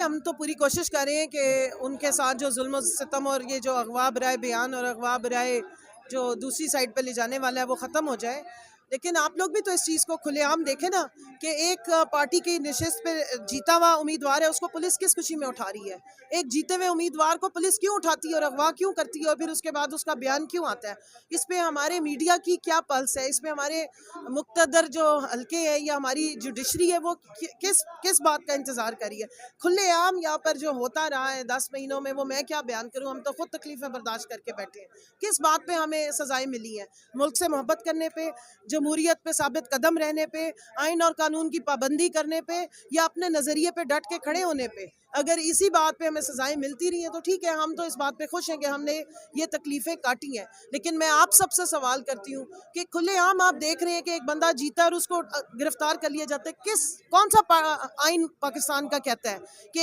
हम तो पूरी कोशिश कर रहे हैं कि उनके साथ जो जुल्म और सितम और ये जो अगवा बराए बयान और अगवा बराए जो दूसरी साइड पे ले जाने वाला है वो ख़त्म हो जाए। लेकिन आप लोग भी तो इस चीज़ को खुलेआम देखें ना कि एक पार्टी की नशिस्त पे जीता हुआ उम्मीदवार है, उसको पुलिस किस खुशी में उठा रही है। एक जीते हुए उम्मीदवार को पुलिस क्यों उठाती है और अगवा क्यों करती है और फिर उसके बाद उसका बयान क्यों आता है। इस पर हमारे मीडिया की क्या पल्स है, इस पर हमारे मुक्तदर जो हल्के हैं या हमारी जुडिशरी है वो किस किस बात का इंतज़ार करी है। खुलेआम यहाँ पर जो होता रहा है 10 महीनों में, वो मैं क्या बयान करूँ, हम तो खुद तकलीफ़ें बर्दाश्त करके बैठे हैं। किस बात पे हमें सज़ाएं मिली हैं? मुल्क से मोहब्बत करने पे, जमहूरियत पे साबित कदम रहने पे, आइन और कानून की पाबंदी करने पे या अपने नज़रिए पे डट के खड़े होने पे। अगर इसी बात पे हमें सज़ाएं मिलती रही हैं तो ठीक है, हम तो इस बात पे खुश हैं कि हमने ये तकलीफ़ें काटी हैं। लेकिन मैं आप सबसे सवाल करती हूँ कि खुलेआम आप देख रहे हैं कि एक बंदा जीता और उसको गिरफ्तार कर लिया जाता है। कौन सा आइन पाकिस्तान का कहता है कि